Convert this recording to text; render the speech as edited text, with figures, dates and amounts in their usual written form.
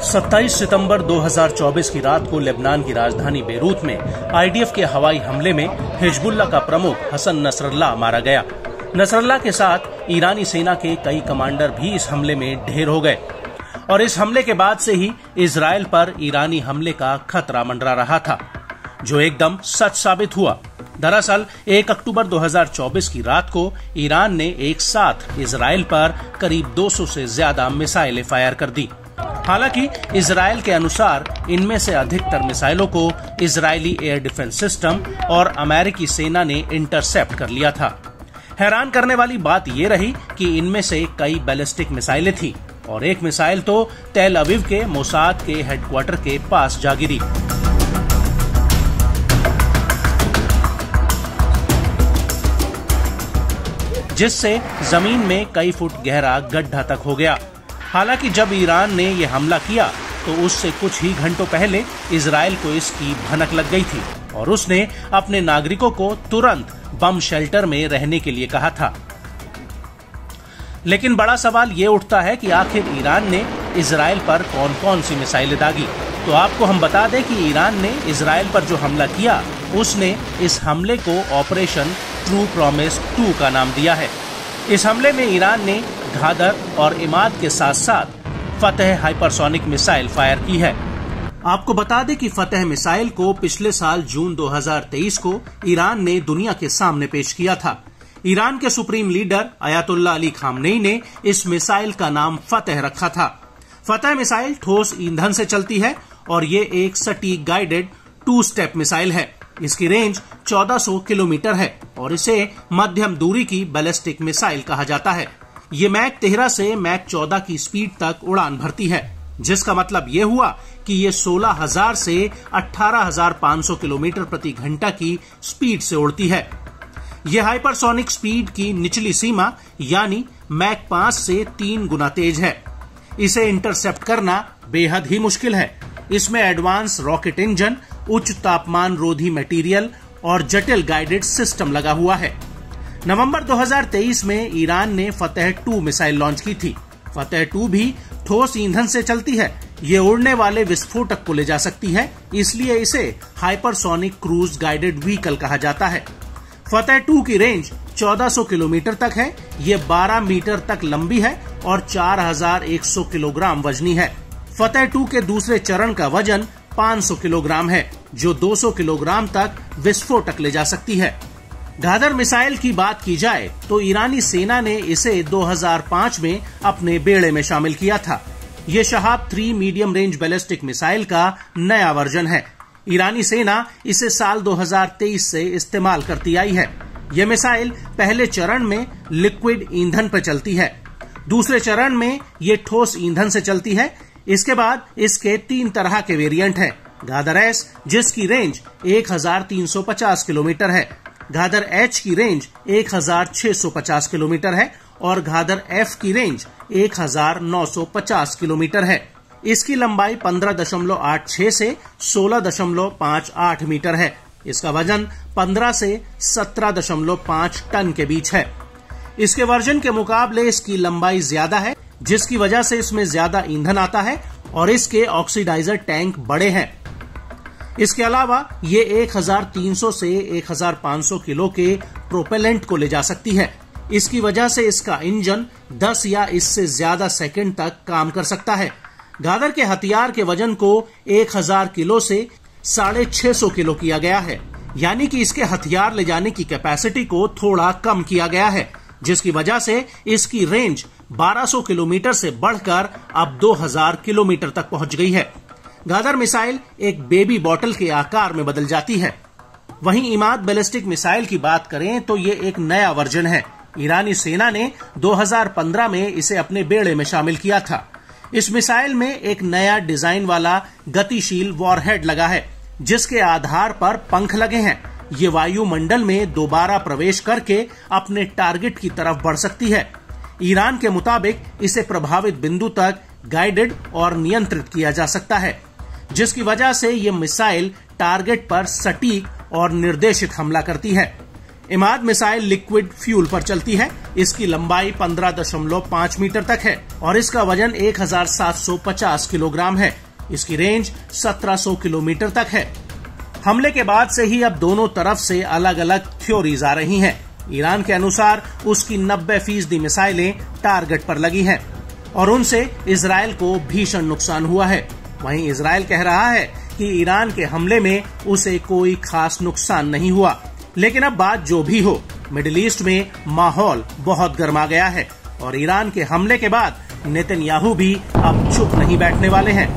27 सितंबर 2024 की रात को लेबनान की राजधानी बेरूत में आईडीएफ के हवाई हमले में हिजबुल्लाह का प्रमुख हसन नसरल्लाह मारा गया। नसरल्लाह के साथ ईरानी सेना के कई कमांडर भी इस हमले में ढेर हो गए और इस हमले के बाद से ही इजराइल पर ईरानी हमले का खतरा मंडरा रहा था, जो एकदम सच साबित हुआ। दरअसल 1 अक्टूबर 2024 की रात को ईरान ने एक साथ इजराइल पर करीब 200 से ज्यादा मिसाइलें फायर कर दी। हालांकि इजराइल के अनुसार इनमें से अधिकतर मिसाइलों को इजरायली एयर डिफेंस सिस्टम और अमेरिकी सेना ने इंटरसेप्ट कर लिया था। हैरान करने वाली बात ये रही कि इनमें से कई बैलिस्टिक मिसाइलें थी और एक मिसाइल तो तेल अवीव के मोसाद के हेडक्वार्टर के पास जा गिरी। जिससे जमीन में कई फुट गहरा गड्ढा तक हो गया। हालांकि जब ईरान ने यह हमला किया तो उससे कुछ ही घंटों पहले इजराइल को इसकी भनक लग गई थी और उसने अपने नागरिकों को तुरंत बम शेल्टर में रहने के लिए कहा था। लेकिन बड़ा सवाल ये उठता है कि आखिर ईरान ने इजराइल पर कौन कौन सी मिसाइलें दागी। तो आपको हम बता दें कि ईरान ने इजराइल पर जो हमला किया उसने इस हमले को ऑपरेशन ट्रू प्रॉमिस 2 का नाम दिया है। इस हमले में ईरान ने घादर और इमाद के साथ साथ फतेह हाइपरसोनिक मिसाइल फायर की है। आपको बता दें कि फतेह मिसाइल को पिछले साल जून 2023 को ईरान ने दुनिया के सामने पेश किया था। ईरान के supreme leader Ayatollah Ali Khamenei ने इस मिसाइल का नाम फतेह रखा था। फतेह मिसाइल ठोस ईंधन से चलती है और ये एक सटीक गाइडेड 2 स्टेप मिसाइल है। इसकी रेंज 1400 किलोमीटर है और इसे मध्यम दूरी की बैलिस्टिक मिसाइल कहा जाता है। ये मैक 13 से मैक 14 की स्पीड तक उड़ान भरती है, जिसका मतलब ये हुआ कि ये 16,000 से 18,500 किलोमीटर प्रति घंटा की स्पीड से उड़ती है। ये हाइपरसोनिक स्पीड की निचली सीमा यानी मैक 5 से 3 गुना तेज है। इसे इंटरसेप्ट करना बेहद ही मुश्किल है। इसमें एडवांस रॉकेट इंजन, उच्च तापमान रोधी मटेरियल और जटिल गाइडेड सिस्टम लगा हुआ है। नवंबर 2023 में ईरान ने फतेह 2 मिसाइल लॉन्च की थी। फतेह 2 भी ठोस ईंधन से चलती है। ये उड़ने वाले विस्फोटक को ले जा सकती है, इसलिए इसे हाइपरसोनिक क्रूज गाइडेड व्हीकल कहा जाता है। फतेह 2 की रेंज 1400 किलोमीटर तक है। ये 12 मीटर तक लंबी है और 4100 किलोग्राम वजनी है। फतेह 2 के दूसरे चरण का वजन 500 किलोग्राम है, जो 200 किलोग्राम तक विस्फोटक ले जा सकती है। घादर मिसाइल की बात की जाए तो ईरानी सेना ने इसे 2005 में अपने बेड़े में शामिल किया था। ये Shahab 3 medium range ballistic missile का नया वर्जन है। ईरानी सेना इसे साल 2023 से इस्तेमाल करती आई है। यह मिसाइल पहले चरण में लिक्विड ईंधन पर चलती है, दूसरे चरण में ये ठोस ईंधन से चलती है। इसके बाद इसके 3 तरह के वेरिएंट हैं। घादर एस, जिसकी रेंज 1350 किलोमीटर है, घादर एच की रेंज 1650 किलोमीटर है और घादर एफ की रेंज 1950 किलोमीटर है। इसकी लंबाई 15.86 से 16.58 मीटर है। इसका वजन 15 से 17.5 टन के बीच है। इसके वर्जन के मुकाबले इसकी लंबाई ज्यादा है, जिसकी वजह से इसमें ज्यादा ईंधन आता है और इसके ऑक्सीडाइजर टैंक बड़े हैं। इसके अलावा ये 1300 से 1500 किलो के प्रोपेलेंट को ले जा सकती है। इसकी वजह से इसका इंजन 10 या इससे ज्यादा सेकंड तक काम कर सकता है। घादर के हथियार के वजन को 1000 किलो से 650 किलो किया गया है, यानी कि इसके हथियार ले जाने की कैपेसिटी को थोड़ा कम किया गया है, जिसकी वजह से इसकी रेंज 1200 किलोमीटर से बढ़कर अब 2000 किलोमीटर तक पहुंच गई है। घादर मिसाइल एक बेबी बॉटल के आकार में बदल जाती है। वहीं इमाद बैलिस्टिक मिसाइल की बात करें तो ये एक नया वर्जन है। ईरानी सेना ने 2015 में इसे अपने बेड़े में शामिल किया था। इस मिसाइल में एक नया डिजाइन वाला गतिशील वॉरहेड लगा है, जिसके आधार पर पंख लगे हैं। ये वायुमंडल में दोबारा प्रवेश करके अपने टारगेट की तरफ बढ़ सकती है। ईरान के मुताबिक इसे प्रभावित बिंदु तक गाइडेड और नियंत्रित किया जा सकता है, जिसकी वजह से ये मिसाइल टारगेट पर सटीक और निर्देशित हमला करती है। इमाद मिसाइल लिक्विड फ्यूल पर चलती है। इसकी लंबाई 15.5 मीटर तक है और इसका वजन 1750 किलोग्राम है। इसकी रेंज 1700 किलोमीटर तक है। हमले के बाद से ही अब दोनों तरफ से अलग अलग थ्योरीज आ रही हैं। ईरान के अनुसार उसकी 90% मिसाइलें टारगेट पर लगी हैं और उनसे इजराइल को भीषण नुकसान हुआ है। वहीं इजराइल कह रहा है कि ईरान के हमले में उसे कोई खास नुकसान नहीं हुआ। लेकिन अब बात जो भी हो, मिडिल ईस्ट में माहौल बहुत गर्मा गया है और ईरान के हमले के बाद नेतन्याहू भी अब चुप नहीं बैठने वाले हैं।